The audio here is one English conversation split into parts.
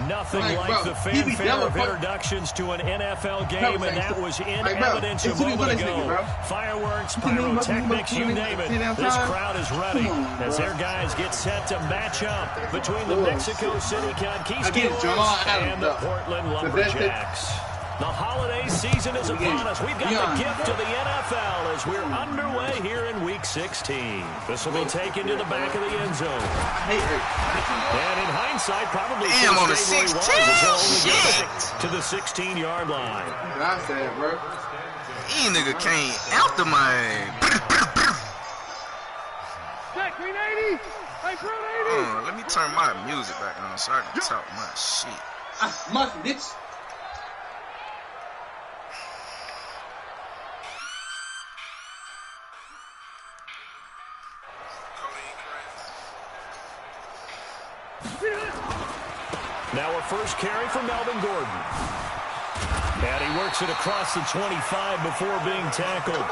Nothing like the fanfare of introductions to an NFL game, and that was in evidence a moment ago. Fireworks, pyrotechnics, you name it. This crowd is ready as their guys get set to match up between the Mexico City Conquistadors and the Portland Lumberjacks. The holiday season is upon us. We've got the gift of the NFL as we're underway here in Week 16. This will be taken to the back of the end zone. And in hindsight, probably on the 16. To the 16-yard line. That's it, bro. He nigga came out the mine. Let me turn my music back on so I can talk my shit. Must, bitch. Now a first carry for Melvin Gordon. And he works it across the 25 before being tackled.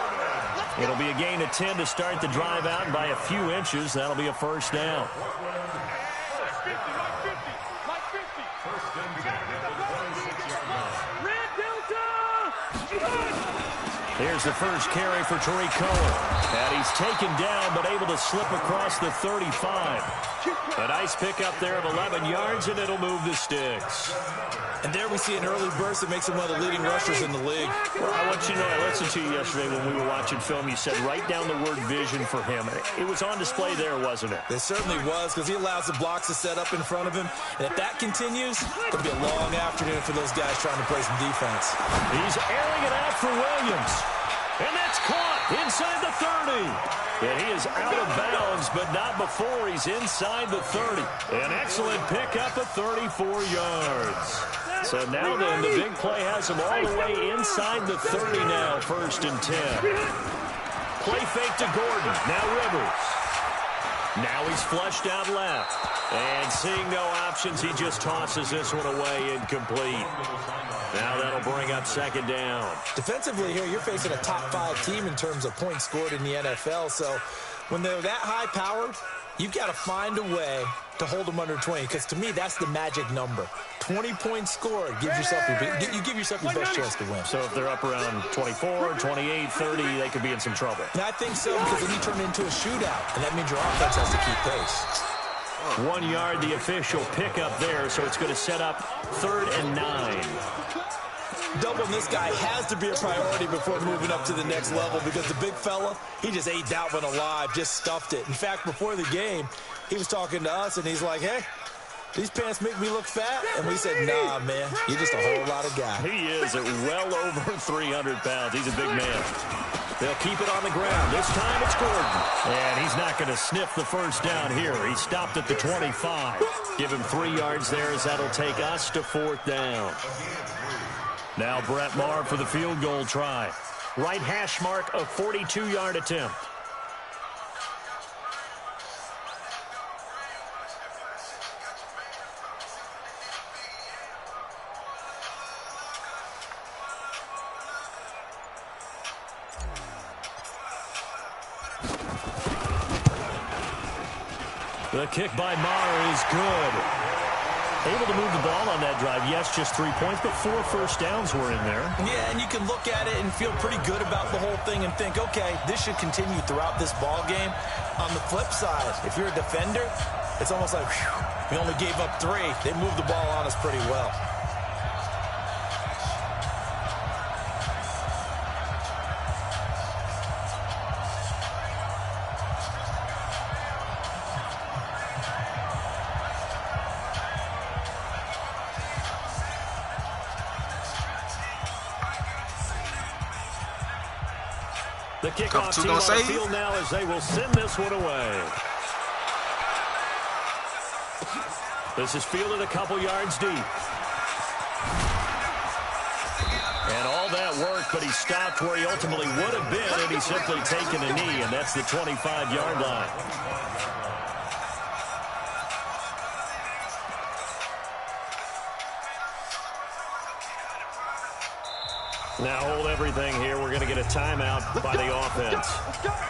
It'll be a gain of 10 to start the drive out, and by a few inches, that'll be a first down. Here's the first carry for Tariq Cohen. And he's taken down, but able to slip across the 35. A nice pickup there of 11 yards, and it'll move the sticks. And there we see an early burst that makes him one of the leading rushers in the league. Well, I want you to know, I listened to you yesterday when we were watching film. You said write down the word vision for him. It was on display there, wasn't it? It certainly was, because he allows the blocks to set up in front of him. And if that continues, it'll be a long afternoon for those guys trying to play some defense. He's airing it out for Williams. And that's caught inside the 30. And he is out of bounds, but not before he's inside the 30. An excellent pickup of 34 yards. So now then, the big play has him all the way inside the 30 now, 1st and 10. Play fake to Gordon. Now Rivers. Now he's flushed out left. And seeing no options, he just tosses this one away incomplete. Now that'll bring up 2nd down. Defensively here, you're facing a top-5 team in terms of points scored in the NFL. So when they're that high-powered, you've got to find a way to hold them under 20. Because to me, that's the magic number. 20 points scored. You give yourself your best chance to win. So if they're up around 24, 28, 30, they could be in some trouble. And I think so, because then you turn it into a shootout. And that means your offense has to keep pace. 1 yard, the official pickup there, so it's going to set up 3rd and 9. Doubling this guy has to be a priority before moving up to the next level, because the big fella, he just ate that one alive, just stuffed it. In fact, before the game, he was talking to us, and he's like, hey, these pants make me look fat? And we said, nah, man, you're just a whole lot of guy. He is at well over 300 pounds. He's a big man. They'll keep it on the ground. This time it's Gordon. And he's not going to sniff the first down here. He stopped at the 25. Give him 3 yards there, as that'll take us to 4th down. Now Brett Maher for the field goal try. Right hash mark, a 42-yard attempt. The kick by Maher is good. Able to move the ball on that drive. Yes, just 3 points, but 4 first downs were in there. Yeah, and you can look at it and feel pretty good about the whole thing and think, okay, this should continue throughout this ball game. On the flip side, if you're a defender, it's almost like, whew, we only gave up 3. They moved the ball on us pretty well. The kickoff team on the field now as they will send this one away. This is fielded a couple yards deep. And all that work, but he stopped where he ultimately would have been, and he's simply taken a knee, and that's the 25-yard line. Now hold everything here. We're going to get a timeout by the offense.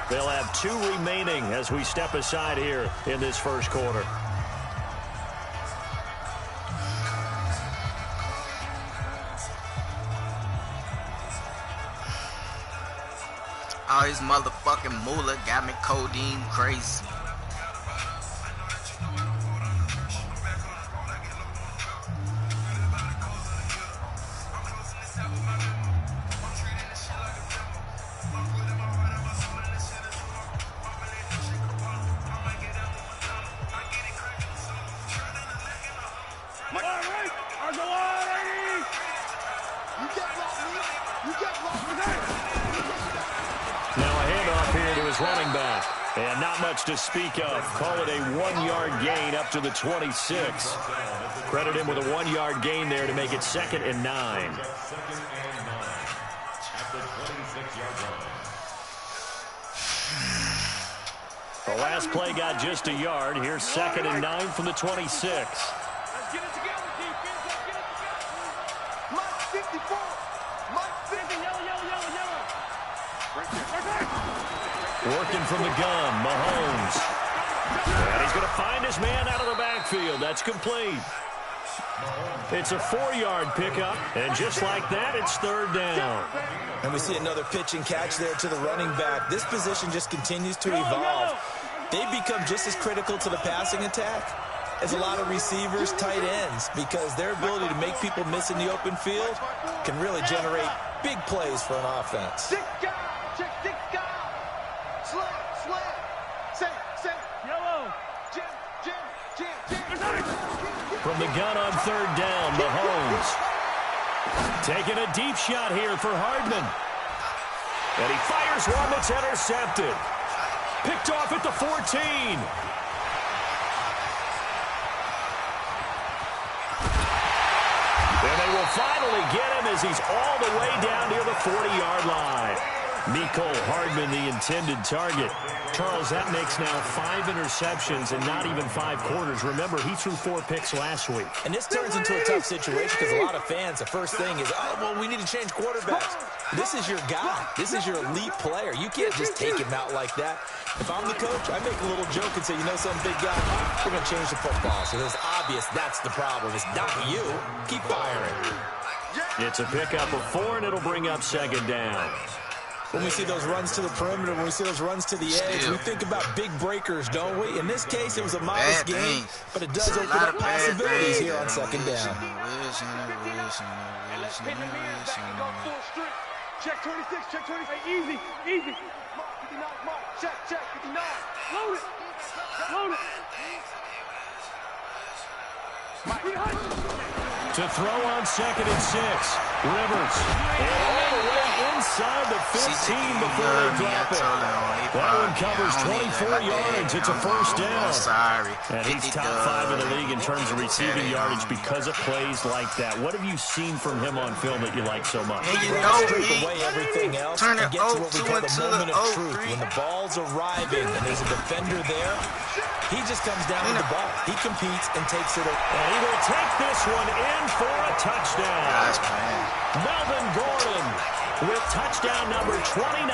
They'll have 2 remaining as we step aside here in this first quarter. All his motherfucking moolah got me codeine crazy. Running back, and not much to speak of. Call it a 1-yard gain up to the 26. Credit him with a 1-yard gain there to make it 2nd and 9. The last play got just a yard. Here's 2nd and 9 from the 26. Let's get it together, defense. Let's get it together. Mike 54. Mike 50. Yellow. Right there. Working from the gun, Mahomes. And he's going to find his man out of the backfield. That's complete. It's a 4-yard pickup, and just like that, it's 3rd down. And we see another pitch and catch there to the running back. This position just continues to evolve. They become just as critical to the passing attack as a lot of receivers, tight ends, because their ability to make people miss in the open field can really generate big plays for an offense. From the gun on 3rd down, Mahomes. Taking a deep shot here for Hardman. And he fires one that's intercepted. Picked off at the 14. And they will finally get him as he's all the way down near the 40-yard line. Mecole Hardman, the intended target. Charles, that makes now 5 interceptions in not even 5 quarters. Remember, he threw 4 picks last week. And this turns into a tough situation because a lot of fans, the first thing is, oh, well, we need to change quarterbacks. This is your guy. This is your elite player. You can't just take him out like that. If I'm the coach, I make a little joke and say, you know something, big guy, we're going to change the football. So it's obvious that's the problem. It's not you. Keep firing. It's a pickup of 4, and it'll bring up 2nd down. When we see those runs to the perimeter, when we see those runs to the edge, we think about big breakers, don't we? In this case, it was a modest game, but it does open up possibilities here on 2nd down. Check 26, check 26. Hey, easy. Mark 59, Mark. Check, 59. Load it. To throw on 2nd and 6. Rivers. And all the way inside the 15 before they drop it. That one covers 24 yards. It's a 1st down. Sorry. And he's top 5 in the league in terms of receiving yardage because of plays like that. What have you seen from him on film that you like so much? And you know Strip away everything else and get to what we call the moment of truth. When the ball's arriving and there's a defender there, he just comes down with the ball. He competes and takes it. And he will take this one in for a touchdown. Melvin Gordon with touchdown number 29,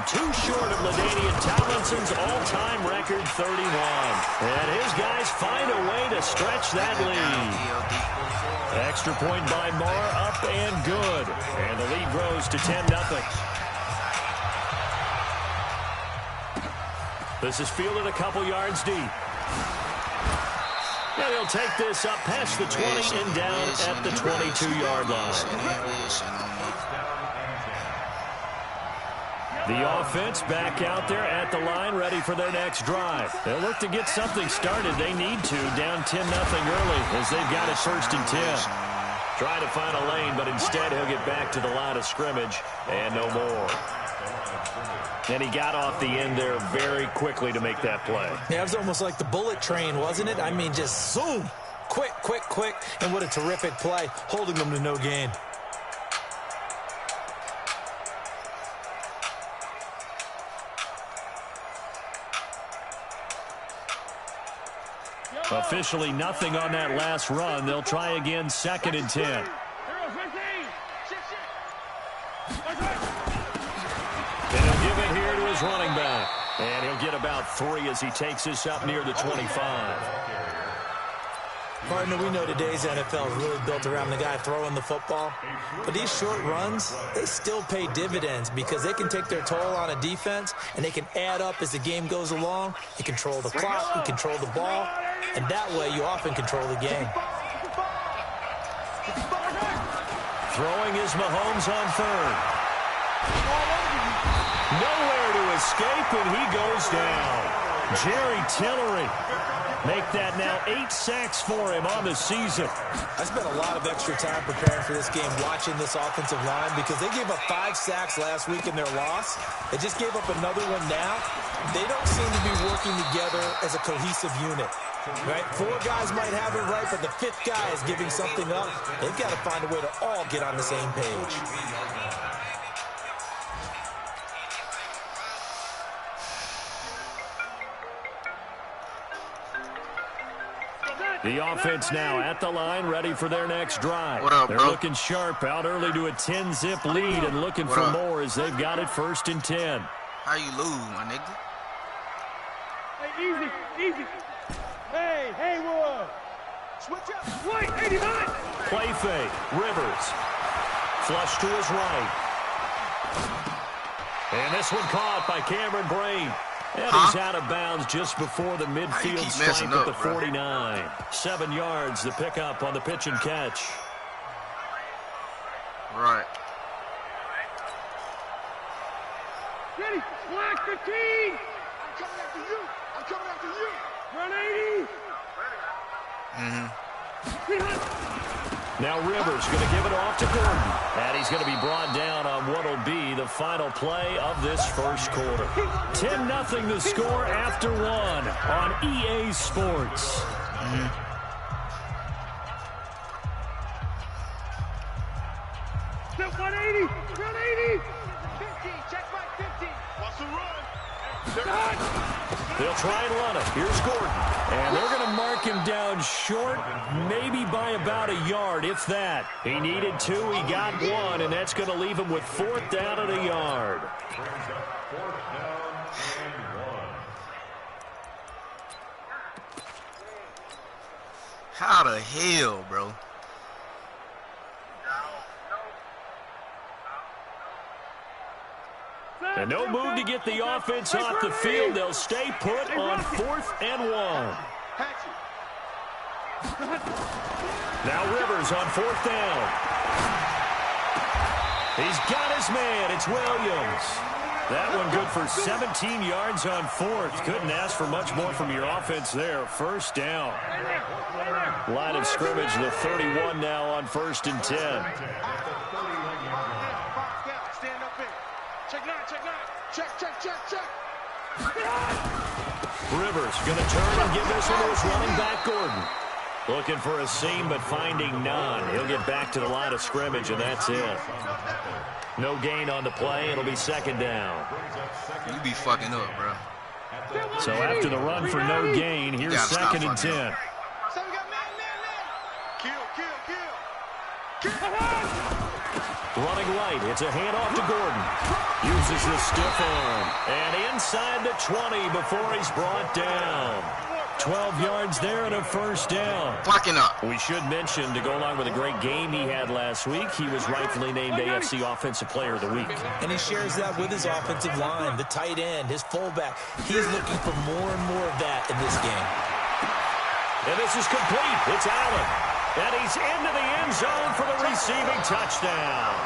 too short of LaDainian Tomlinson's all-time record 31. And his guys find a way to stretch that lead. Extra point by Moore, up and good. And the lead grows to 10-0. This is fielded a couple yards deep. And he'll take this up past the 20 and down at the 22-yard line. The offense back out there at the line, ready for their next drive. They'll look to get something started. They need to, down 10-0 early as they've got it 1st and 10. Try to find a lane, but instead he'll get back to the line of scrimmage and no more. And he got off the end there very quickly to make that play. Yeah, it was almost like the bullet train, wasn't it? I mean, just zoom. Quick. And what a terrific play, holding them to no gain. Officially nothing on that last run. They'll try again, 2nd and 10. And he'll give it here to his running back. And he'll get about 3 as he takes this up near the 25. Partner, we know today's NFL is really built around the guy throwing the football. But these short runs, they still pay dividends because they can take their toll on a defense and they can add up as the game goes along. You control the clock, you control the ball, and that way you often control the game. Throwing is Mahomes on third. Nowhere to escape, and he goes down. Jerry Tillery. Make that now 8 sacks for him on the season. I spent a lot of extra time preparing for this game, watching this offensive line, because they gave up 5 sacks last week in their loss. They just gave up another one now. They don't seem to be working together as a cohesive unit. Right? 4 guys might have it right, but the 5th guy is giving something up. They've got to find a way to all get on the same page. The offense now at the line, ready for their next drive. What up, They're bro? looking sharp, out early to a 10-zip lead and looking for more as they've got it 1st and 10. How you lose, my nigga? Hey, easy. Hey, Haywood. Switch up. White, 89. Play fake, Rivers. Flush to his right. And this one caught by Cameron Brain. And he's out of bounds just before the midfield stripe at the 49. 7 yards, the pickup on the pitch and catch. Right. Ready, black 15. I'm coming after you. Run 80. Now Rivers going to give it off to Gordon. And he's going to be brought down on what will be the final play of this first quarter. 10-0 the score after 1 on EA Sports. Step 180. Run 80. 15. Check back 15. What's the run? They'll try and run it. Here's Gordon. And they're going to mark him down short, maybe by about a yard, if that. He needed 2, he got 1, and that's going to leave him with 4th down at a yard. How the hell, bro? And no move to get the offense off the field. They'll stay put on 4th and 1. Now Rivers on 4th down. He's got his man. It's Williams. That one good for 17 yards on 4th. Couldn't ask for much more from your offense there. 1st down. Line of scrimmage, the 31 now on 1st and 10. Check. Rivers going to turn and give this one to his running back, Gordon. Looking for a seam, but finding none. He'll get back to the line of scrimmage, and that's it. No gain on the play. It'll be 2nd down. You be fucking up, bro. So after the run for no gain, here's 2nd and 10. Running right, it's a handoff to Gordon. Uses the stiff arm. And inside the 20 before he's brought down. 12 yards there and a 1st down. Fucking up. We should mention, to go along with a great game he had last week, he was rightfully named AFC Offensive Player of the Week. And he shares that with his offensive line, the tight end, his fullback. He's looking for more and more of that in this game. And this is complete. It's Allen. And he's into the end zone for the receiving touchdown.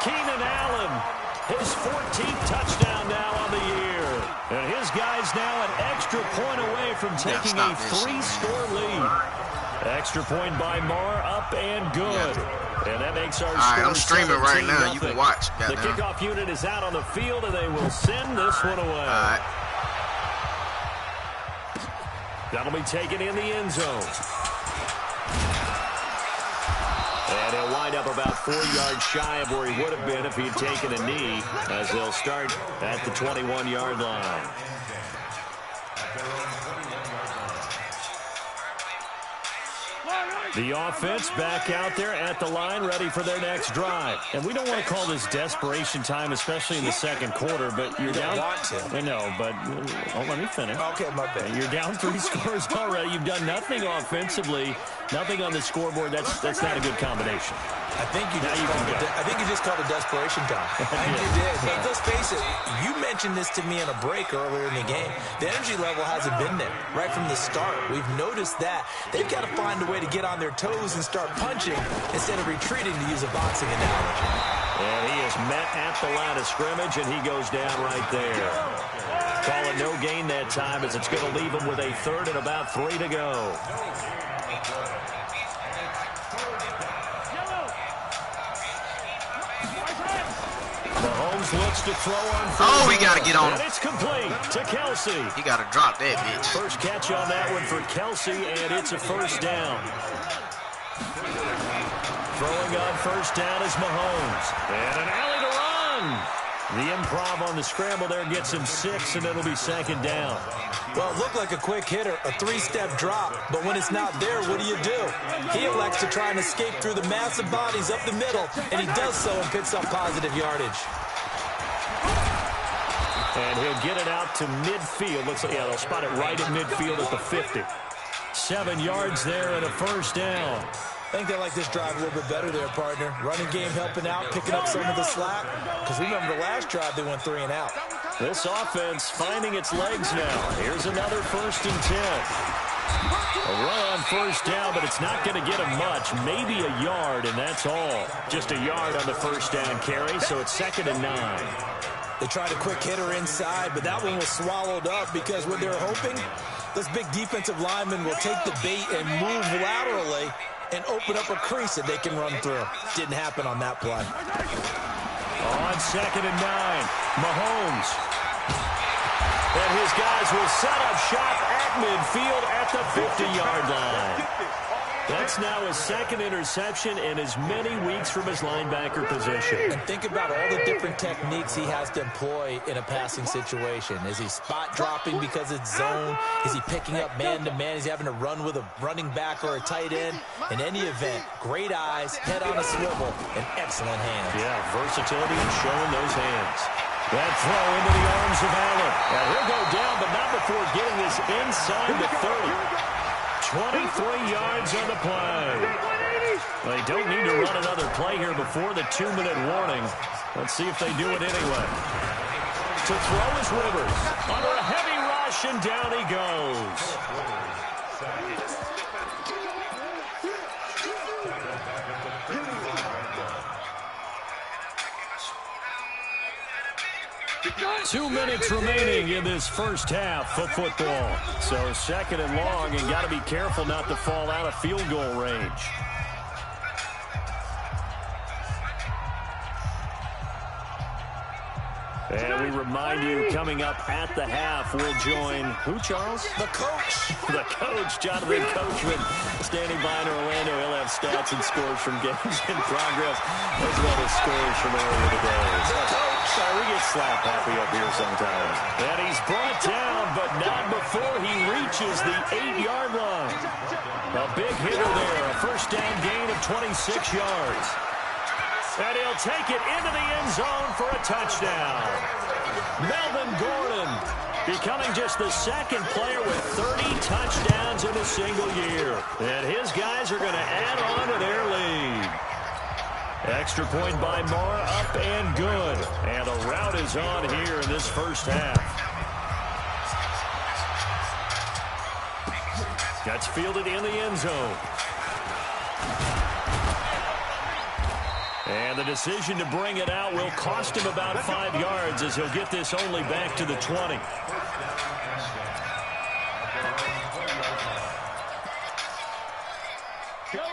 Keenan Allen, his 14th touchdown now on the year. And his guy's now an extra point away from taking a 3-score lead. Extra point by Marr, up and good. And that makes our score I'm streaming right now. You can watch. The kickoff unit is out on the field, and they will send this one away. That'll be taken in the end zone. And he'll wind up about 4 yards shy of where he would have been if he had taken a knee, as they'll start at the 21-yard line. The offense back out there at the line, ready for their next drive. And we don't want to call this desperation time, especially in the second quarter, but you're down. Want to. I know, but let me finish. Okay, my bad. You're down 3 scores already. You've done nothing offensively, nothing on the scoreboard. That's not a good combination. I think you just called it desperation time. I think you did. But let's face it, you mentioned this to me in a break earlier in the game. The energy level hasn't been there right from the start. We've noticed that. They've got to find a way to get on their toes and start punching instead of retreating, to use a boxing analogy. And he is met at the line of scrimmage, and he goes down right there. Call it no gain that time, as it's going to leave him with a third and about 3 to go. Mahomes looks to throw on first. Oh, we got to get on him. And it's complete to Kelsey. He got to drop that bitch. First catch on that one for Kelsey, and it's a first down. Throwing on first down is Mahomes. And an alley to run. The improv on the scramble there gets him 6, and it'll be second down. Well, it looked like a quick hitter, a 3-step drop, but when it's not there, what do? He elects to try and escape through the massive bodies up the middle, and he does so and picks up positive yardage. And he'll get it out to midfield. Looks like, they'll spot it right at midfield at the 50. 7 yards there and a first down. I think they like this drive a little bit better there, partner. Running game helping out, picking up some of the slack. Because remember the last drive, they went 3 and out. This offense finding its legs now. Here's another 1st and 10. A run on first down, but it's not going to get him much. Maybe a yard, and that's all. Just a yard on the first down carry, so it's 2nd and 9. They tried a quick hitter inside, but that one was swallowed up because what they're hoping, this big defensive lineman will take the bait and move laterally and open up a crease that they can run through. Didn't happen on that play. On 2nd and 9, Mahomes. And his guys will set up shop at midfield at the 50-yard line. That's now his 2nd interception in as many weeks from his linebacker position. And think about all the different techniques he has to employ in a passing situation. Is he spot dropping because it's zone? Is he picking up man-to-man? Is he having to run with a running back or a tight end? In any event, great eyes, head on a swivel, and excellent hands. Yeah, versatility and showing those hands. That throw into the arms of Allen. And he'll go down, but not before getting this inside the 30. 23 yards on the play. They don't need to run another play here before the 2-minute warning. Let's see if they do it anyway. To throw is Rivers. Under a heavy rush, and down he goes. Two minutes remaining in this first half of football. So 2nd and long, and got to be careful not to fall out of field goal range. And we remind you, coming up at the half, we'll join who, Charles? The coach. The coach, Jonathan Coachman, standing by in Orlando. He'll have stats and scores from games in progress, as well as scores from earlier today. Sorry, we get slap happy up here sometimes. And he's brought down, but not before he reaches the 8-yard line. A big hitter there, a first down gain of 26 yards. And he'll take it into the end zone for a touchdown. Melvin Gordon becoming just the 2nd player with 30 touchdowns in a single year. And his guys are going to add on to their lead. Extra point by Marr, up and good. And a rout is on here in this first half. Gets fielded in the end zone. And the decision to bring it out will cost him about 5 yards, as he'll get this only back to the 20.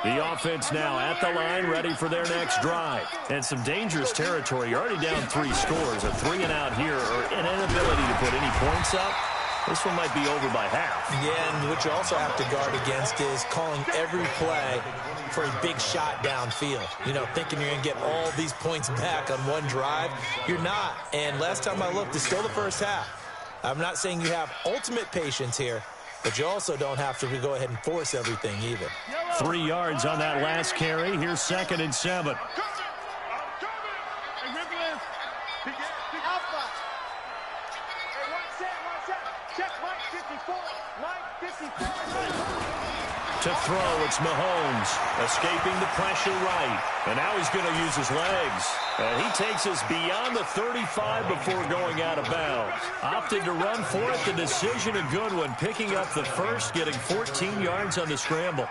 The offense now at the line, ready for their next drive. And some dangerous territory. You're already down 3 scores. A 3 and out here, or an inability to put any points up. This one might be over by half. Yeah, and what you also have to guard against is calling every play for a big shot downfield. You know, thinking you're going to get all these points back on one drive. You're not. And last time I looked, it's still the first half. I'm not saying you have ultimate patience here, but you also don't have to go ahead and force everything either. 3 yards on that last carry. Here's 2nd and 7. To throw, it's Mahomes, escaping the pressure right. And now he's going to use his legs. And he takes us beyond the 35 before going out of bounds. Opted to run for it. The decision a good one. Picking up the first, getting 14 yards on the scramble.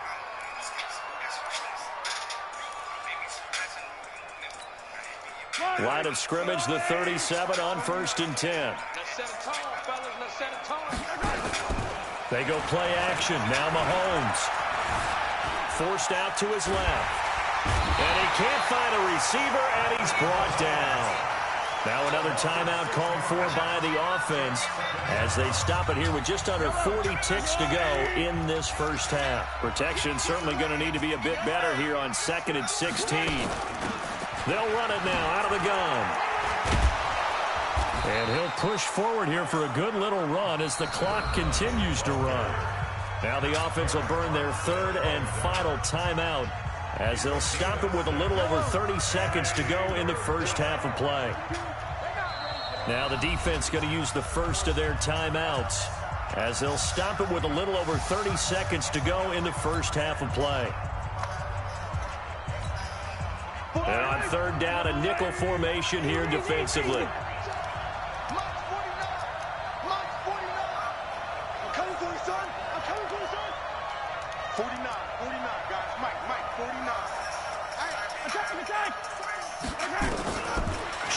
Line of scrimmage, the 37 on 1st and 10. They go play action. Now Mahomes. Forced out to his left. And he can't find a receiver, and he's brought down. Now another timeout called for by the offense as they stop it here with just under 40 ticks to go in this first half. Protection certainly going to need to be a bit better here on 2nd and 16. They'll run it now out of the gun. And he'll push forward here for a good little run as the clock continues to run. Now the offense will burn their 3rd and final timeout as they'll stop it with a little over 30 seconds to go in the first half of play. Now the defense going to use the first of their timeouts as they'll stop it with a little over 30 seconds to go in the first half of play. And on 3rd down, a nickel formation here defensively.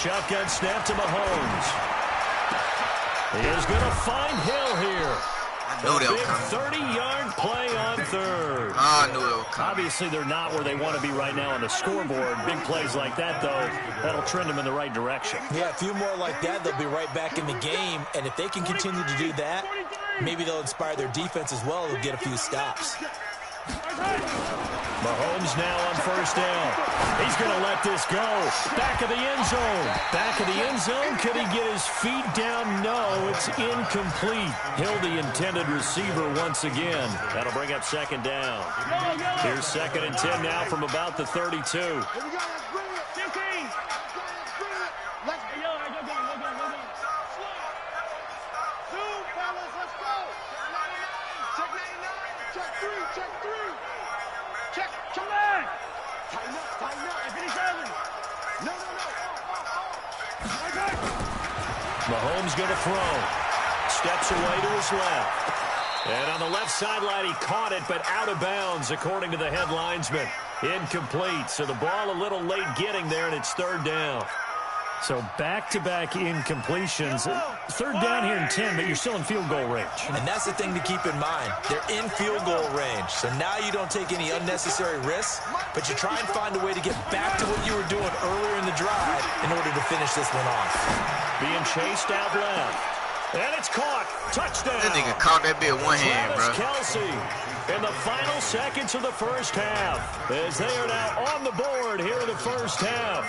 Shotgun snap to Mahomes. He is going to find Hill here. I knew they were coming. 30-yard play on 3rd. I knew they were coming. Obviously, they're not where they want to be right now on the scoreboard. Big plays like that, though, that'll trend them in the right direction. Yeah, a few more like that, they'll be right back in the game. And if they can continue to do that, maybe they'll inspire their defense as well. They'll get a few stops. Mahomes now on 1st down. He's going to let this go. Back of the end zone. Back of the end zone. Could he get his feet down? No, it's incomplete. Hill, the intended receiver once again. That'll bring up 2nd down. Here's 2nd and 10 now from about the 32. Mahomes going to throw. Steps away to his left. And on the left sideline, he caught it, but out of bounds, according to the head linesman. Incomplete. So the ball a little late getting there, and it's 3rd down. So back-to-back incompletions. 3rd down here in 10, but you're still in field goal range. And that's the thing to keep in mind. They're in field goal range. So now you don't take any unnecessary risks, but you try and find a way to get back to what you were doing earlier in the drive in order to finish this one off. Being chased out left. And it's caught. Touchdown. That nigga caught that bit one hand, bro. Kelsey in the final seconds of the first half as they are now on the board here in the first half.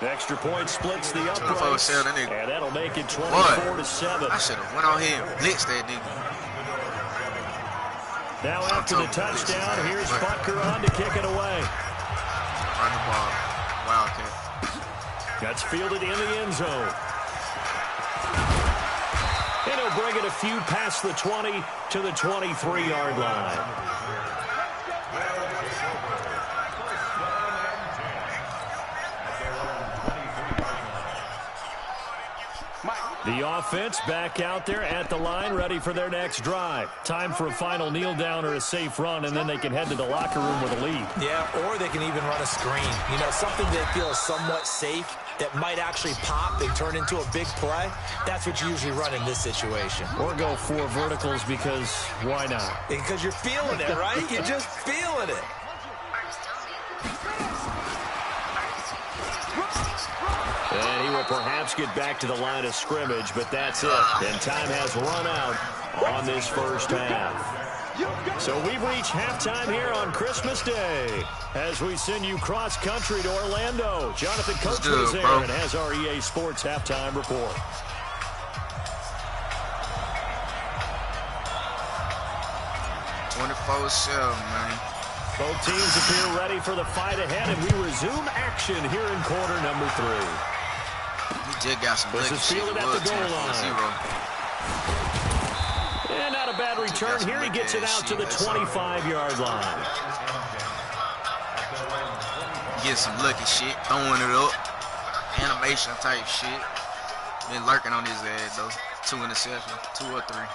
Extra point splits the uprights, and that'll make it 24-7. I should have went on here and blitzed that nigga. Now after the touchdown, here's Butker on to kick it away. Run the ball. Wildcat. That's fielded in the end zone. And he'll bring it a few past the 20 to the 23-yard line. The offense back out there at the line, ready for their next drive. Time for a final kneel down or a safe run, and then they can head to the locker room with a lead. Yeah, or they can even run a screen. You know, something they feel is somewhat safe that might actually pop and turn into a big play. That's what you usually run in this situation. Or go 4 verticals because why not? Because you're feeling it, right? You're just feeling it. And he will perhaps get back to the line of scrimmage, but that's it. And time has run out on this first half. So we've reached halftime here on Christmas Day as we send you cross-country to Orlando. Jonathan Coachman is there and has our EA Sports halftime report. 24-7, man. Both teams appear ready for the fight ahead, and we resume action here in quarter number 3. He just got some lucky shit. Fielded at the goal line. And not a bad return here. He gets it out to the 25-yard line. Get some lucky shit, throwing it up. Animation type shit. Been lurking on his ass, though. 2 interceptions, 2 or 3.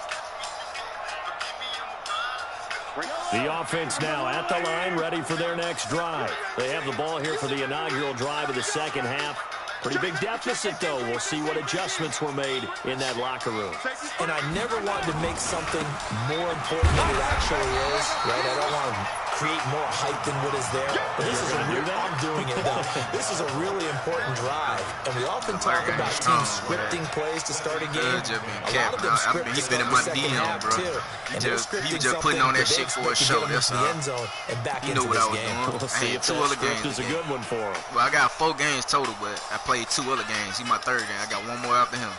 The offense now at the line, ready for their next drive. They have the ball here for the inaugural drive of the second half. Pretty big deficit, though. We'll see what adjustments were made in that locker room. And I never wanted to make something more important than it actually is, right? I don't want to create more hype than what is there. But this is a real, I'm doing it, though. This is a really important drive. And we often talk about teams scripting plays to start a game. A lot of them script to start the second half, too. And they're scripting something on that shit for a show. That's the end zone and back into this game. We'll see if that script is a good one for him. Well, I got 4 games total, but I played 2 other games. He's my 3rd game. I got 1 more after him.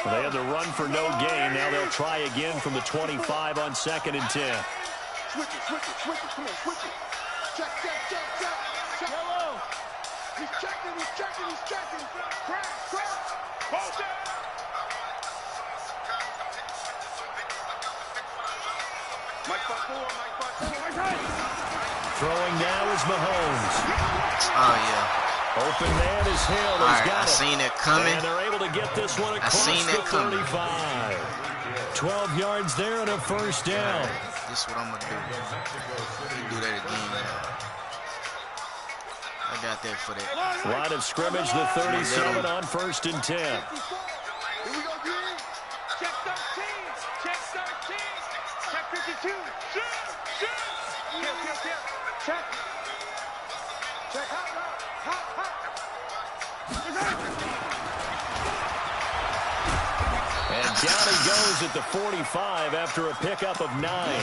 Well, they had the run for no gain. Now they'll try again from the 25 on 2nd and 10. Switch it, switch it, switch it. Come on, switch it. Check. Yellow. He's checking. Crash. Hold it. Mike 5-4. Throwing now is Mahomes. Oh, yeah. Open man is Hill. All right, I seen it coming. And they're able to get this one across the 35. 12 yards there and a first down. This is what I'm going to do. Do that again. I got that for that. Line of scrimmage, the 37 on 1st and 10. Here we go, D. Check 13. Check 52. Shoot. Check. Hot. And down he goes at the 45 after a pickup of 9.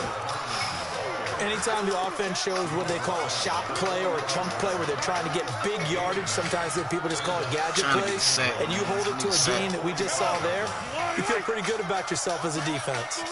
Anytime the offense shows what they call a shot play or a chunk play where they're trying to get big yardage, sometimes people just call it gadget plays, and you hold it to a gain that we just saw there, you feel pretty good about yourself as a defense.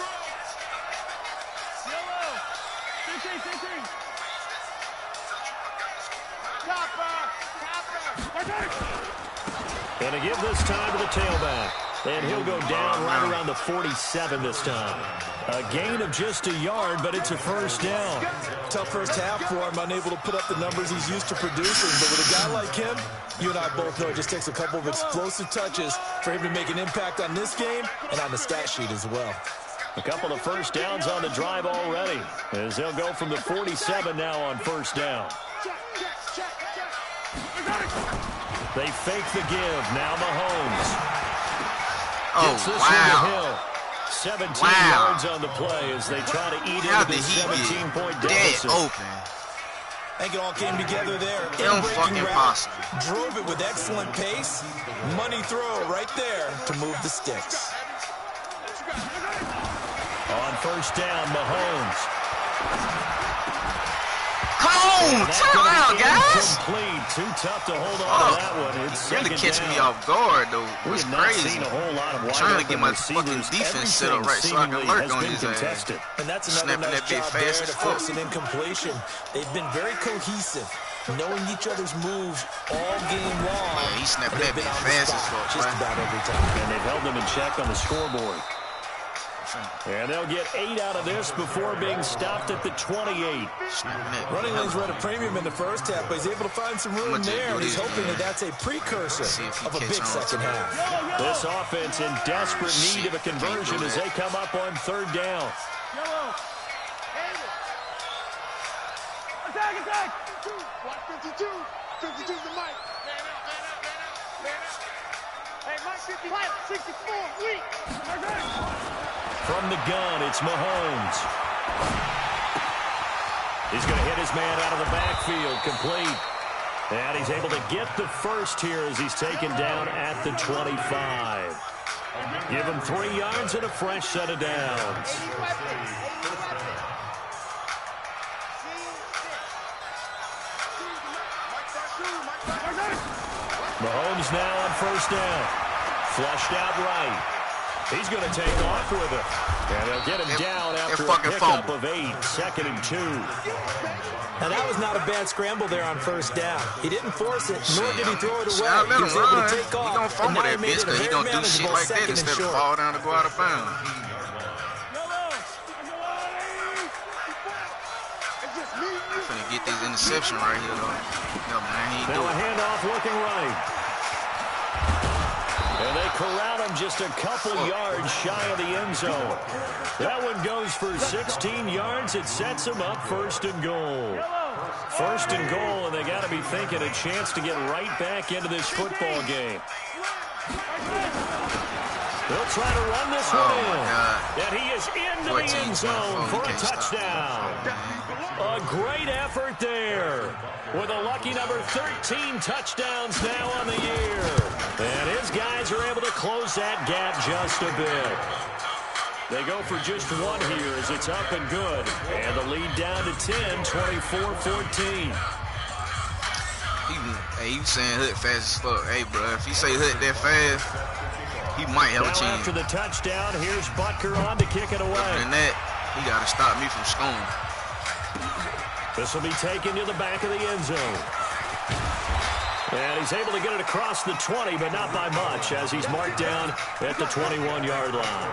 And to give this time to the tailback. And he'll go down right around the 47 this time. A gain of just a yard, but it's a first down. Tough first half for him, unable to put up the numbers he's used to producing. But with a guy like him, you and I both know it just takes a couple of explosive touches for him to make an impact on this game and on the stat sheet as well. A couple of first downs on the drive already, as they'll go from the 47 now on first down. They fake the give. Now Mahomes. Gets this one to Hill. 17 yards on the play as they try to eat into the 17-point deficit. Open. I think it all came together there. Fucking possible. Drove it with excellent pace. Money throw right there to move the sticks. On first down, Mahomes. Come on, turn around, guys. Complete. Too tough to hold on to that one. It's really catch me off guard, though. It's crazy. Seen a whole lot of trying to get my fucking defense set up right so I can lurk on his ass. And that's another nice job there to force an incompletion. They've been very cohesive, knowing each other's moves all game long. Yeah, he snapped that bit fast as fuck, just about every time. And they've held them in check on the scoreboard. And they'll get 8 out of this before being stopped at the 28. Running lanes were at a premium in the first half, but he's able to find some room there, and he's hoping that that's a precursor of a big second half. This offense in desperate need of a conversion as they come up on third down. Attack! 52. 52's the Mike. Man up. Hey, Mike 55, 64, weak. From the gun, it's Mahomes. He's going to hit his man out of the backfield, complete. And he's able to get the first here as he's taken down at the 25. Give him 3 yards and a fresh set of downs. Mahomes now on first down. Flushed out right. He's going to take off with it. And they'll get him down after a pickup of 8, 2nd and 2. And that was not a bad scramble there on first down. He didn't force it, nor did he throw it away. He was able to take off. He don't fumble that bitch because he don't do shit like that instead of fall down to go out of bounds. I'm finna get this interception right here, though. No, man, he ain't now do a it. handoff looking right. And they corral him just a couple yards shy of the end zone. That one goes for 16 yards. It sets him up 1st and goal. 1st and goal, and they got to be thinking a chance to get right back into this football game. They'll try to run this one in. And he is into the end zone for a touchdown. A great effort there. With a lucky number 13 touchdowns now on the year. And his guys are able to close that gap just a bit. They go for just one here as it's up and good. And the lead down to 10, 24-14. He was saying hood fast as fuck. Hey, bro, if he say hood that fast, he might have a chance. After the touchdown, here's Butker on to kick it away. And that, he got to stop me from scoring. This will be taken to the back of the end zone. And he's able to get it across the 20, but not by much, as he's marked down at the 21-yard line.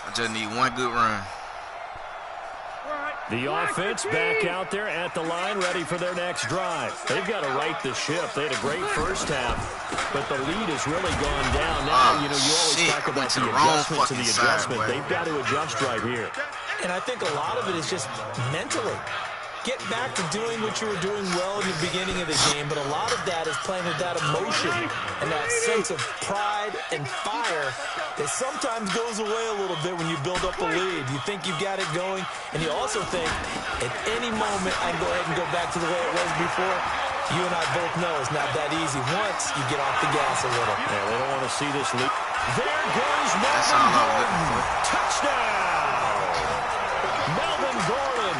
I just need one good run. The offense back out there at the line, ready for their next drive. They've got to right the ship. They had a great first half, but the lead has really gone down. Now, you always talk about the adjustment to the adjustment. They've got to adjust right here. And I think a lot of it is just mentally. Get back to doing what you were doing well in the beginning of the game, but a lot of that is playing with that emotion and that sense of pride and fire that sometimes goes away a little bit when you build up a lead. You think you've got it going, and you also think at any moment I can go ahead and go back to the way it was before. You and I both know it's not that easy once you get off the gas a little. Yeah, they don't want to see this lead. There goes Melvin Gordon. Touchdown! Melvin Gordon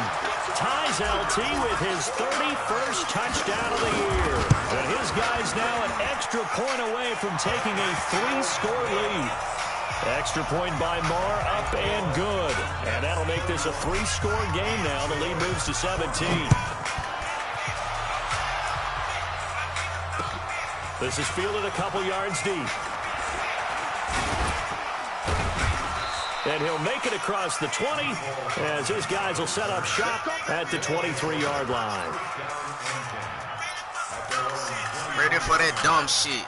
ties LT with his 31st touchdown of the year. And his guy's now an extra point away from taking a 3-score lead. Extra point by Marr, up and good. And that'll make this a 3-score game now. The lead moves to 17. This is fielded a couple yards deep. And he'll make it across the 20 as his guys will set up shop at the 23-yard line. Ready for that dumb shit.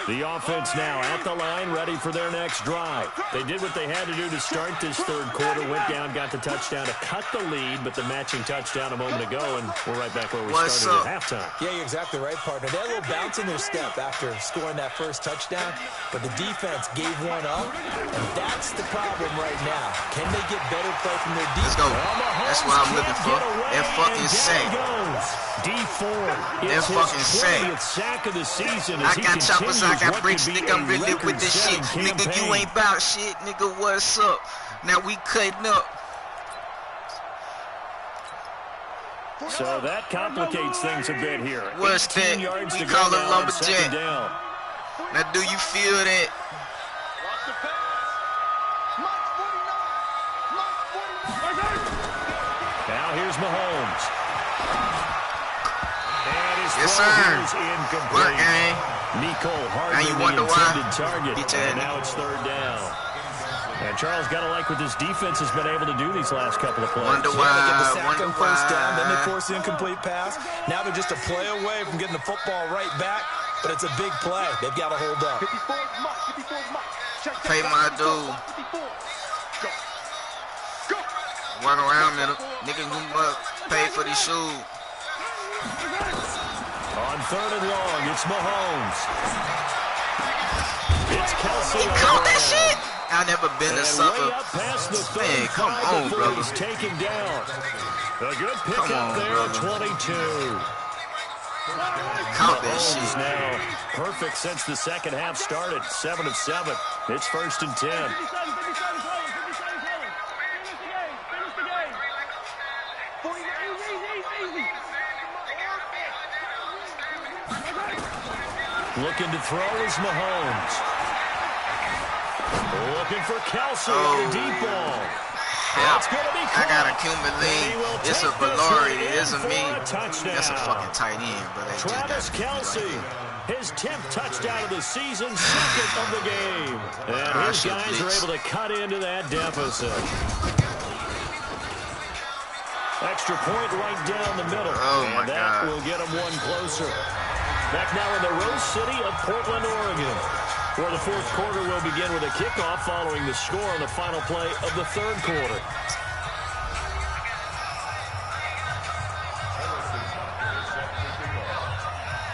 The offense now at the line, ready for their next drive. They did what they had to do to start this third quarter, went down, got the touchdown to cut the lead, but the matching touchdown a moment ago, and we're right back where we started at halftime. Yeah, you're exactly right, partner. They had a little bounce in their step after scoring that first touchdown, but the defense gave one up, and that's the problem right now. Can they get better play from their defense? Let's go. That's what I'm looking for. That fucking sack. D4. That fucking sack of the season. I got choppers, I got bricks, nigga, I'm really with this shit. Nigga, you ain't about shit, nigga, what's up? Now we cutting up. So that complicates things a bit here. What's that? We call him lumberjack. Now do you feel that? Now here's Mahomes. Yes, sir. Work, gang. Nico hardly the intended target. And now it's third down. And Charles got to like what this defense has been able to do these last couple of plays. Wonder why. They get the sack on first down, then they force the incomplete pass. Now they're just a play away from getting the football right back, but it's a big play. They've got to hold up. Pay my dude. Run around, nigga, pay for these shoes. On third and long, it's Mahomes. It's Kelsey. He caught that shit. I never been a sucker. Man, come on, brother. He's taken down. A good pickup there at 22. Count that shit. Now perfect since the second half started. 7 of 7. It's 1st and 10. Looking to throw is Mahomes. Looking for Kelsey on the deep ball. That's going to be caught. I got a Kumbalee. It's a Valori. It's a me. That's a fucking tight end, but Travis Kelsey, his 10th touchdown of the season, second of the game. And his guys are able to cut into that deficit. Extra point right down the middle. And that will get them one closer. Back now in the Rose City of Portland, Oregon, where the fourth quarter will begin with a kickoff following the score on the final play of the third quarter.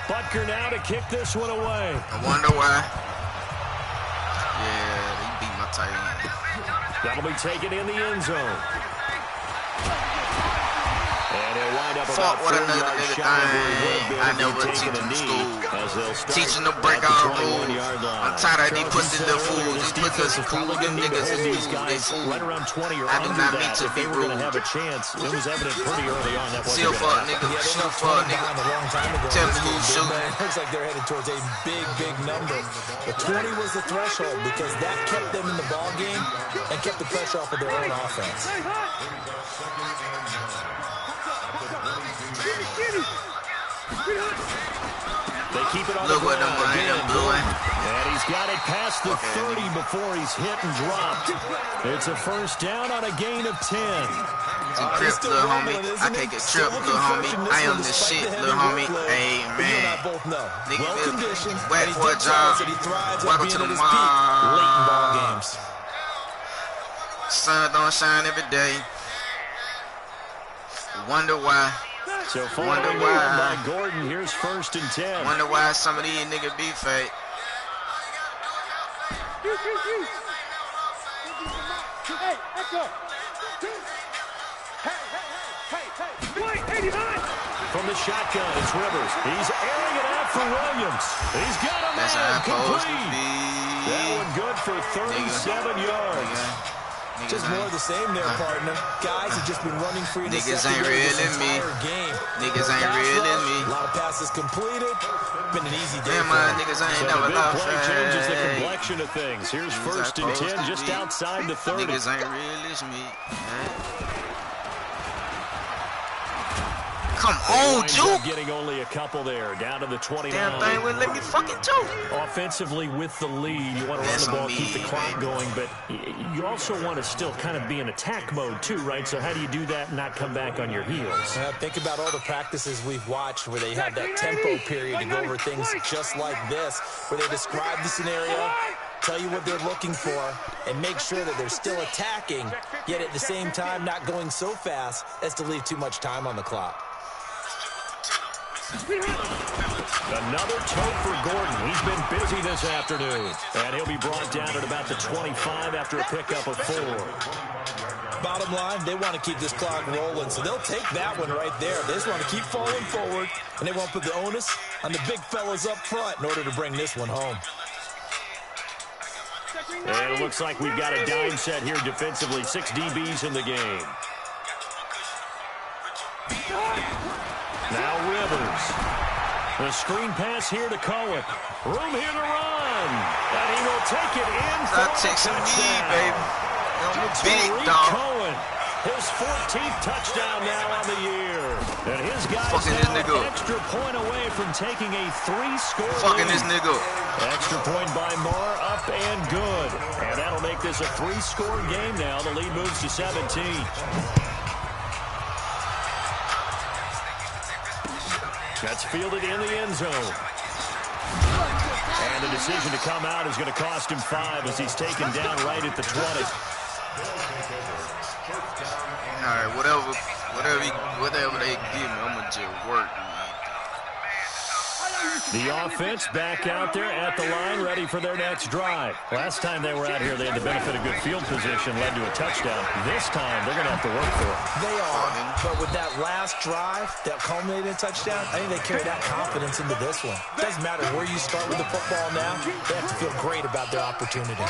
Butker now to kick this one away. I wonder why. Yeah, he beat my tight end. That'll be taken in the end zone. And he'll wind up Fuck, what another nigga thing I never teach in school. Teaching the breakout rules. I'm tired of these pussy little fools. These pussy cool them niggas is these guys right around 20 or I do not mean to be rude. Have a chance. It was evident pretty early on that wasn't for a nigga, shoot for a nigga. Tell me who's shooting. Looks like they're headed towards a big number. But 20 was the threshold because that kept them in the ball game and kept the pressure off of their own offense. They keep it on Look the what them again. doing. And he's got it past the 30 before he's hit and dropped. It's a first down on a gain of 10. Trip, little homie. I take a trip, little homie. I am the shit, little homie. Hey, man. Nigga, wait for a job. Welcome to the mall. Sun don't shine every day. Wonder why. So far, by Gordon, here's first and 10. Wonder why some of these niggas be fake. Hey, echo. From the shotgun, it's Rivers. He's airing it out for Williams. He's got a man complete. That one good for 37 yards. Just more of the same there, partner. Guys have just been running free. Niggas ain't real in me. Niggas ain't real in me. A lot of passes completed. Been an easy day. Man, my niggas ain't never lost. Play changes the complexion of things. Here's first and 10, just outside the 30. Niggas ain't real as me. Come on, Juke. Getting only a couple there, down to the 29. Damn thing wouldn't let me fucking Juke. Offensively with the lead, you want to run the ball, keep the clock going, but you also want to still kind of be in attack mode too, right? So how do you do that and not come back on your heels? Think about all the practices we've watched where they have that tempo period to go over things just like this, where they describe the scenario, tell you what they're looking for, and make sure that they're still attacking, yet at the same time not going so fast as to leave too much time on the clock. Another tote for Gordon. He's been busy this afternoon. And he'll be brought down at about the 25 after a pickup of 4. Bottom line, they want to keep this clock rolling, so they'll take that one right there. They just want to keep falling forward, and they won't put the onus on the big fellas up front in order to bring this one home. And it looks like we've got a dime set here defensively. 6 DBs in the game. Now Rivers. The screen pass here to Cohen. Room here to run. And he will take it in for a touchdown. Baby. Big dog. Cohen. His 14th touchdown now on the year. And his guys now an extra point away from taking a 3-score Fucking lead. this nigga. Extra point by Marr, up and good. And that'll make this a 3-score game now. The lead moves to 17. That's fielded in the end zone. And the decision to come out is going to cost him 5 as he's taken down right at the 20. All right, whatever they give me, I'm going to just work. The offense back out there at the line, ready for their next drive. Last time they were out here, they had the benefit of good field position, led to a touchdown. This time, they're going to have to work for it. They are, but with that last drive that culminated in a touchdown, I think they carry that confidence into this one. It doesn't matter where you start with the football now. They have to feel great about their opportunity.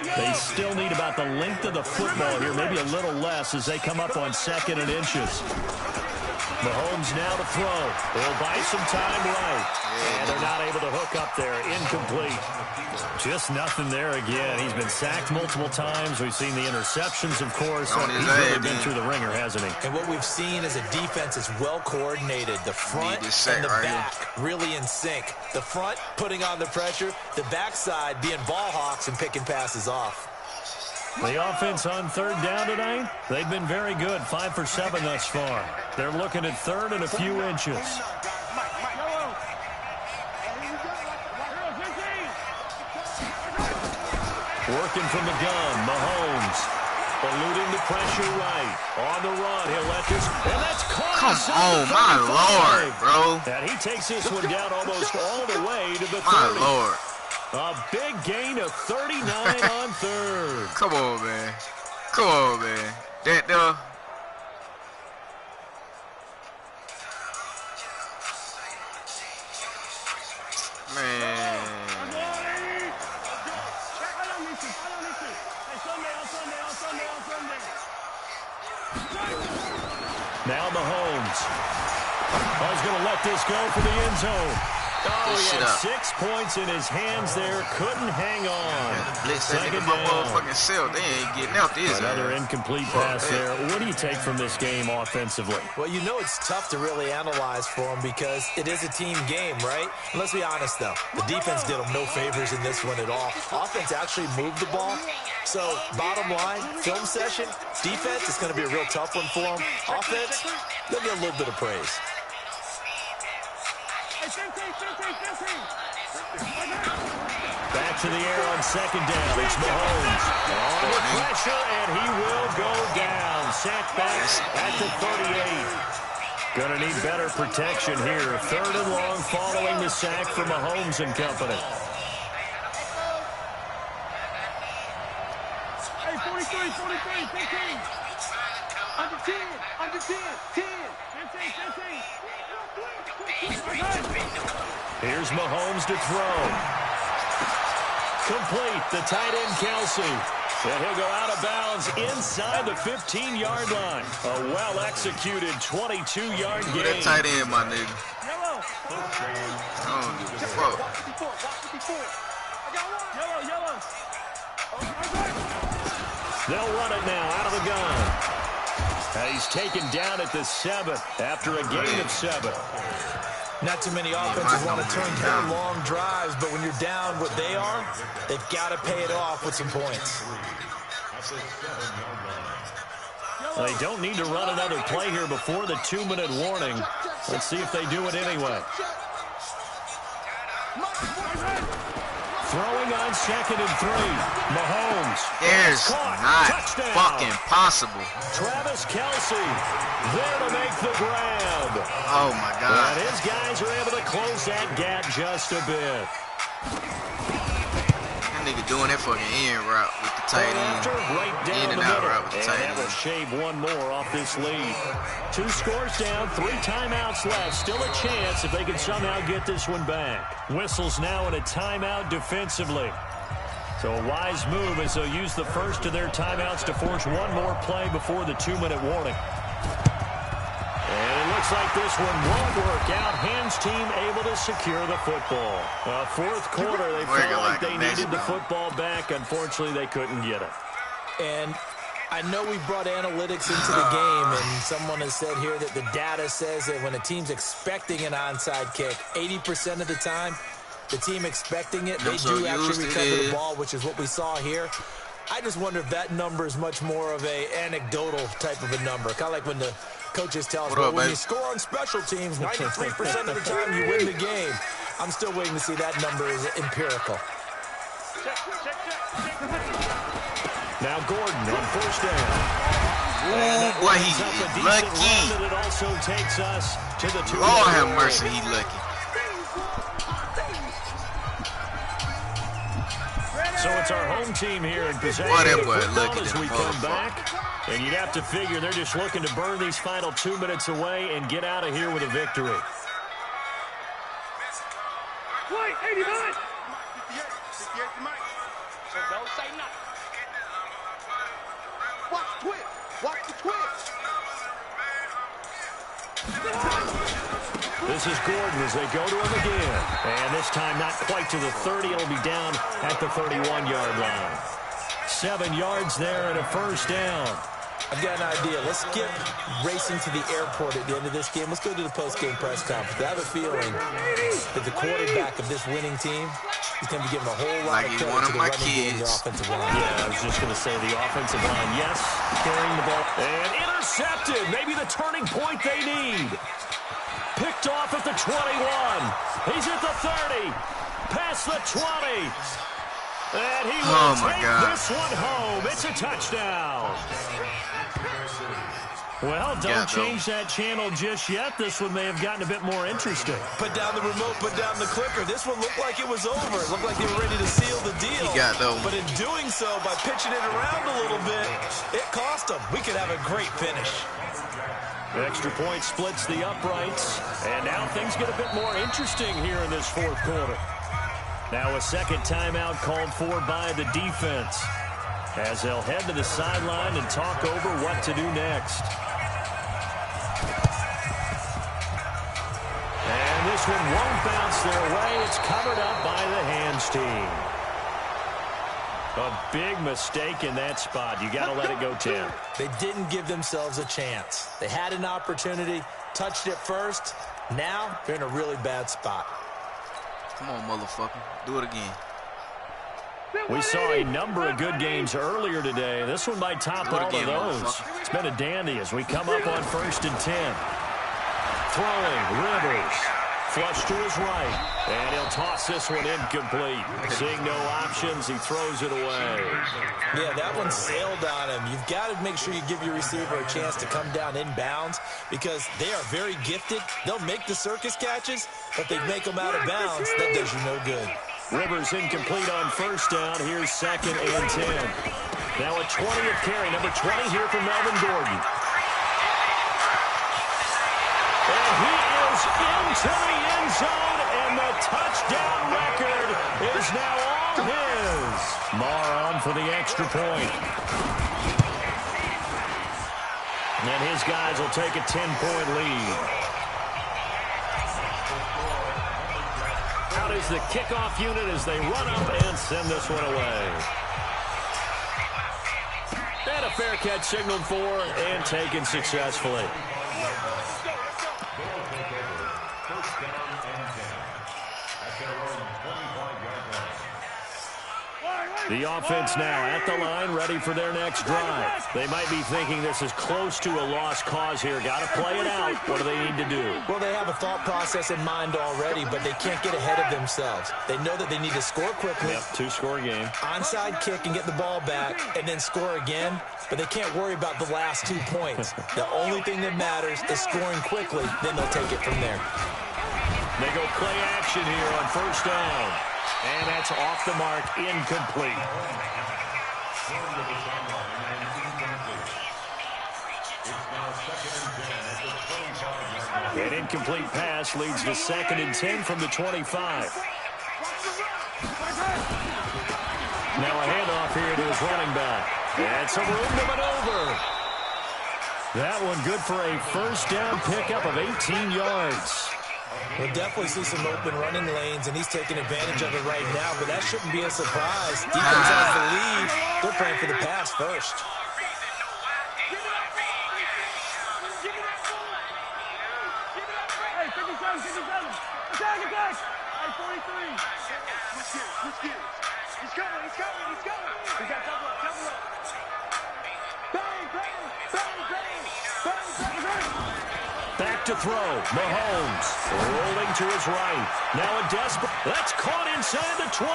They still need about the length of the football here, maybe a little less as they come up on 2nd and inches. Mahomes now to throw. They'll buy some time right. And they're not able to hook up there. Incomplete. Just nothing there again. He's been sacked multiple times. We've seen the interceptions, of course. He's really been through the ringer, hasn't he? And what we've seen is a defense that's well coordinated. The front and the back really in sync. The front putting on the pressure. The backside being ball hawks and picking passes off. The offense on third down tonight, they've been very good. 5 for 7 thus far. They're looking at third and a few inches. Working from the gun, Mahomes. Eluding the pressure right. On the run, he'll let this, and that's caught. Come on, my Lord, bro. And he takes this one down almost all the way to the 30. My Lord. A big gain of 39 on third. Come on, man. Come on, man. That, man. Now Mahomes. He's going to let this go for the end zone. Oh, he had 6 points in his hands there. Couldn't hang on. Second down. Motherfucking self. They ain't getting out this. Another incomplete pass there. What do you take from this game offensively? Well, you know it's tough to really analyze for them because it is a team game, right? And let's be honest, though. The defense did them no favors in this one at all. Offense actually moved the ball. So, bottom line, film session, defense is going to be a real tough one for them. Offense, they'll get a little bit of praise. Back to the air on second down. It's Mahomes. Under pressure, and he will go down. Sacked back at the 38. Going to need better protection here. Third and long following the sack for Mahomes and company. Hey, 43, 15. Under 10, 10, 15. Here's Mahomes to throw. Complete. The tight end, Kelsey. And he'll go out of bounds inside the 15-yard line. A well-executed 22-yard gain. That tight end, my nigga. They'll run it now out of the gun. He's taken down at the 7 after a gain of 7. Not too many offenses want to turn down long drives, but when you're down what they are, they've got to pay it off with some points. They don't need to run another play here before the 2-minute warning. Let's see if they do it anyway. Throwing on second and 3. Mahomes. There's not fucking possible. Travis Kelsey there to make the grab. Oh, my God. And his guys are able to close that gap just a bit. That nigga doing that fucking in route with the tight end. Right down in and out route with the tight end. And that will shave one more off this lead. 2 scores down, 3 timeouts left. Still a chance if they can somehow get this one back. Whistles now in a timeout defensively. So a wise move as they'll use the first of their timeouts to force one more play before the 2-minute warning. And it looks like this one won't work out. Hands team able to secure the football. Fourth quarter, they felt like they needed the football back. Unfortunately, they couldn't get it. And I know we brought analytics into the game, and someone has said here that the data says that when a team's expecting an onside kick, 80% of the time, the team expecting it, they do actually recover the ball, which is what we saw here. I just wonder if that number is much more of a anecdotal type of a number. Kind of like when the coaches tell us, well, when you score on special teams, 93% of the time you win the game. I'm still waiting to see that number is empirical. Now Gordon on first down. Ooh, boy, he lucky. It also takes us to the 2. Lord have mercy, he lucky. So it's our home team here in possession Whatever, of the football look at as we come back. And you'd have to figure they're just looking to burn these final 2 minutes away and get out of here with a victory. Wait, 89. So don't say nothing. Watch the twist. Watch the twist. This is Gordon as they go to him again. And this time not quite to the 30. It'll be down at the 31-yard line. 7 yards there and a first down. I've got an idea. Let's skip racing to the airport at the end of this game. Let's go to the post-game press conference. I have a feeling that the quarterback of this winning team is going to be given a whole lot of credit to the running game and the offensive line. Yeah, I was just going to say the offensive line, yes, carrying the ball. And intercepted. Maybe the turning point they need. Picked off at the 21. He's at the 30. Past the 20. And he will take this one home. It's a touchdown. Well, don't change that channel just yet. This one may have gotten a bit more interesting. Put down the remote, put down the clicker. This one looked like it was over. It looked like they were ready to seal the deal. But in doing so, by pitching it around a little bit, it cost them. We could have a great finish. Extra point splits the uprights. And now things get a bit more interesting here in this fourth quarter. Now a second timeout called for by the defense, as they'll head to the sideline and talk over what to do next. And this one won't bounce their way. It's covered up by the hands team. A big mistake in that spot. You got to let it go 10. They didn't give themselves a chance. They had an opportunity, touched it first. Now they're in a really bad spot. Come on, motherfucker. Do it again. We saw a number of good games earlier today. This one might top all of those. It's been a dandy as we come up on 1st and 10. Throwing, Rivers. Flush to his right. And he'll toss this one incomplete. Seeing no options, he throws it away. Yeah, that one sailed on him. You've got to make sure you give your receiver a chance to come down inbounds because they are very gifted. They'll make the circus catches, but they make them out of bounds. That does you no good. Rivers incomplete on 1st down. Here's 2nd and 10. Now a 20th carry. Number 20 here for Melvin Gordon. And he is into the end zone, and the touchdown record is now all his. Marr on for the extra point. And his guys will take a 10-point lead. Out is the kickoff unit as they run up and send this one away. And a fair catch signaled for and taken successfully. The offense now at the line, ready for their next drive. They might be thinking this is close to a lost cause here. Got to play it out. What do they need to do? Well, they have a thought process in mind already, but they can't get ahead of themselves. They know that they need to score quickly. Yep, 2-score game. Onside kick and get the ball back and then score again, but they can't worry about the last 2 points. The only thing that matters is scoring quickly, then they'll take it from there. They go play action here on 1st down. And that's off the mark, incomplete. An incomplete pass leads to 2nd and 10 from the 25. Now a handoff here to his running back. And some room to maneuver. That one good for a 1st down pickup of 18 yards. We'll definitely see some open running lanes, and he's taking advantage of it right now, but that shouldn't be a surprise. Defense has the lead. They're playing for the pass first. Hey, 57, 57. Attack, attack. Hey, 43. Switch gears. He's coming, he's coming, he's coming. We got double up, double up. Bang, bang, bang, bang, bang, bang, bang. Back to throw. Mahomes rolling to his right. Now a desperate. That's caught inside the 20.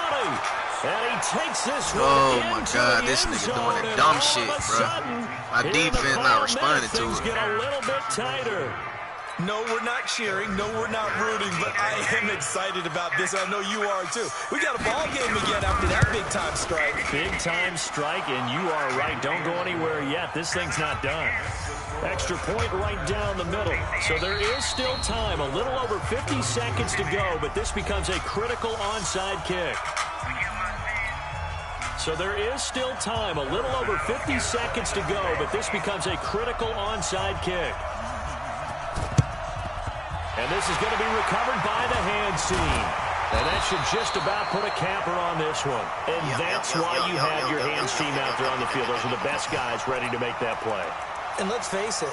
And he takes this one. Oh my God, this nigga doing the dumb shit, bro. My defense not responding to it. Get a little bit tighter. No, we're not cheering. No, we're not rooting, but I am excited about this. I know you are too. We got a ball game again after that big-time strike. Big-time strike, and you are right. Don't go anywhere yet. This thing's not done. Extra point right down the middle. So there is still time. A little over 50 seconds to go, but this becomes a critical onside kick. So there is still time. A little over 50 seconds to go, but this becomes a critical onside kick. And this is going to be recovered by the hands team. And that should just about put a capper on this one. And that's why you have your hands team out there on the field. Those are the best guys ready to make that play. And let's face it,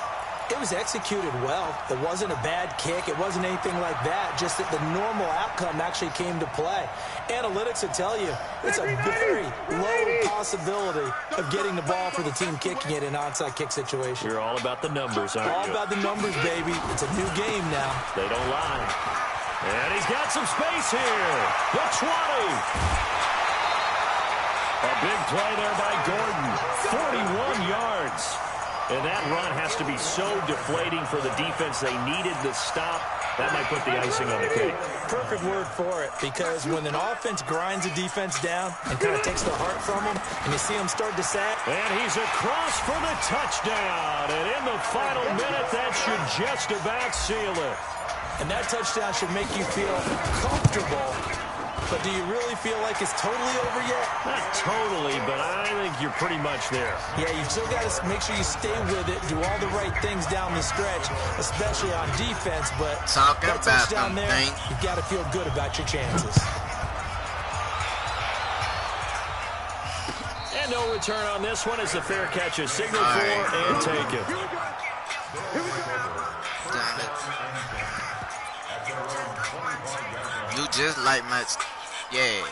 it was executed well. It wasn't a bad kick. It wasn't anything like that. Just that the normal outcome actually came to play. Analytics will tell you it's a very low possibility of getting the ball for the team kicking it in an onside kick situation. You're all about the numbers, aren't you? All about the numbers, baby. It's a new game now. They don't lie. And he's got some space here. The 20. A big play there by Gordon. 41 yards. And that run has to be so deflating for the defense. They needed the stop. That might put the icing on the cake. Perfect word for it, because when an offense grinds a defense down and kind of takes their heart from them, and you see them start to sack. And he's across for the touchdown. And in the final minute, that should just about seal it. And that touchdown should make you feel comfortable. But do you really feel like it's totally over yet? Not totally, but I think you're pretty much there. Yeah, you've still got to make sure you stay with it, do all the right things down the stretch, especially on defense. But that touchdown there, you've got to feel good about your chances. And no return on this one as the fair catch is signaled for and taken. You just like my... Yeah.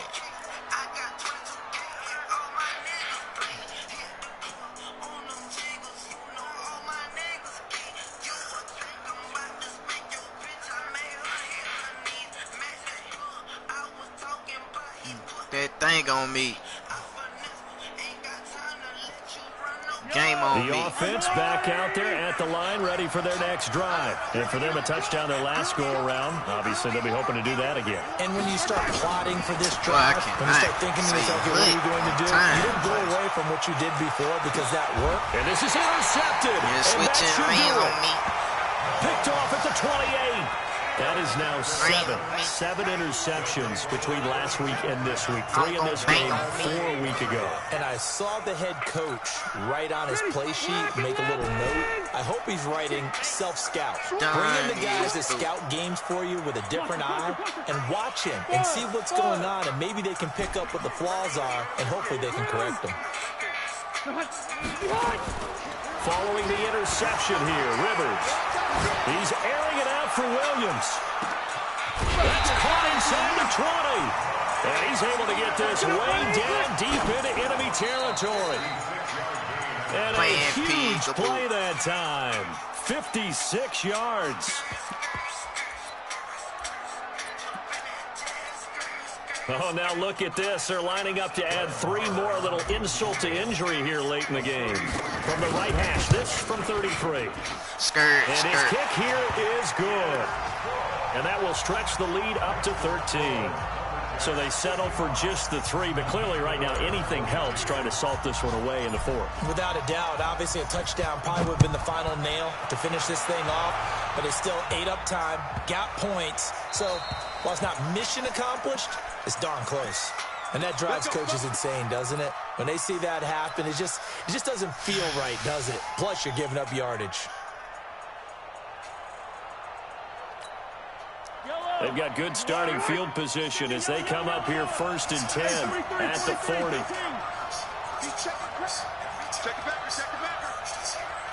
That thing on me. Game on me. The offense back out there at the line, ready for their next drive. And for them, a touchdown their last go-around. Obviously, they'll be hoping to do that again. And when you start plotting for this drive, when you start thinking to yourself, what are you going to do? You didn't go away from what you did before because that worked. And this is intercepted. You're switching lanes on me. Picked off at the 28. That is now seven interceptions between last week and this week. 3 in this game, 4 a week ago. And I saw the head coach write on his play sheet, make a little note. I hope he's writing self-scout. Bring in the guys that scout games for you with a different eye and watch him and see what's going on, and maybe they can pick up what the flaws are, and hopefully they can correct them. Following the interception here, Rivers. He's airing it out for Williams. That's caught inside the 20. And he's able to get this way down deep into enemy territory. And a huge play that time. 56 yards. Oh, now look at this. They're lining up to add 3 more. A little insult to injury here late in the game. From the right hash, this from 33. And his kick here is good. And that will stretch the lead up to 13. So they settle for just the 3. But clearly right now, anything helps trying to salt this one away in the 4th. Without a doubt, obviously a touchdown probably would have been the final nail to finish this thing off. But it's still ate up time, got points. So while it's not mission accomplished, it's darn close. And that drives coaches insane, doesn't it? When they see that happen, it just doesn't feel right, does it? Plus, you're giving up yardage. They've got good starting field position as they come up here 1st and 10 at the 40. Check it back, check it back.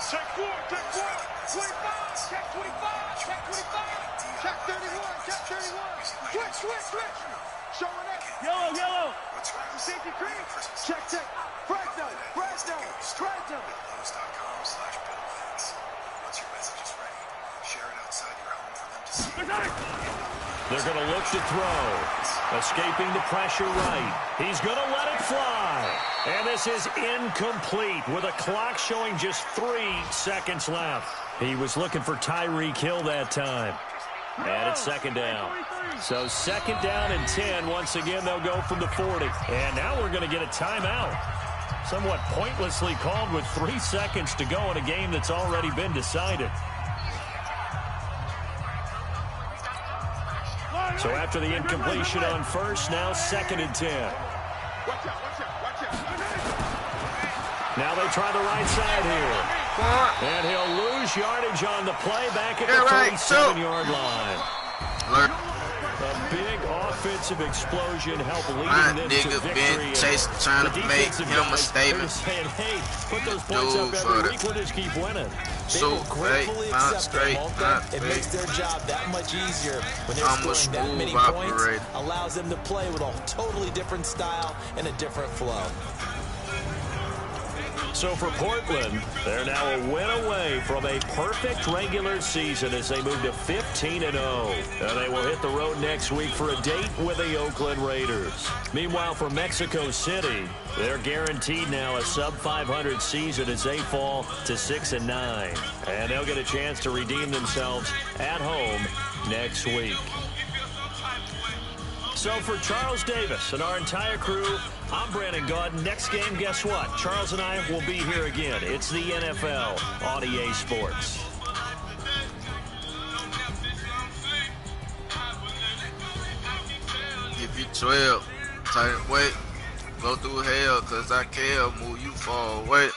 Check 4, check 4. 25, check 25, check 25. Check 31, check 31. Switch. Showing up. Yellow. Safety green. Check. Fred zone. Lowe's.com/BillWins. Once your message is ready, share it outside your home for them to see. They're going to look to throw. Escaping the pressure right. He's going to let it fly. And this is incomplete with a clock showing just 3 seconds left. He was looking for Tyreek Hill that time. And it's 2nd down. So 2nd down and 10. Once again, they'll go from the 40. And now we're going to get a timeout. Somewhat pointlessly called with 3 seconds to go in a game that's already been decided. So after the incompletion on first, now 2nd and 10. Watch out. Now they try the right side here. And he'll lose yardage on the play back at the 37-yard line. A big offensive explosion helped lead them to victory. Ben Chase trying to make him a statement. Saying, hey, put those points up every week, we'll just keep winning. They will gratefully accept that, won't they? It makes their job that much easier when they're scoring that many points. Allows them to play with a totally different style and a different flow. So for Portland, they're now a win away from a perfect regular season as they move to 15-0. And they will hit the road next week for a date with the Oakland Raiders. Meanwhile, for Mexico City, they're guaranteed now a sub-500 season as they fall to 6-9. And they'll get a chance to redeem themselves at home next week. So for Charles Davis and our entire crew, I'm Brandon Gaudin. Next game, guess what? Charles and I will be here again. It's the NFL on EA Sports. Give you 12. Tight weight. Go through hell, cause I care. Move you far away.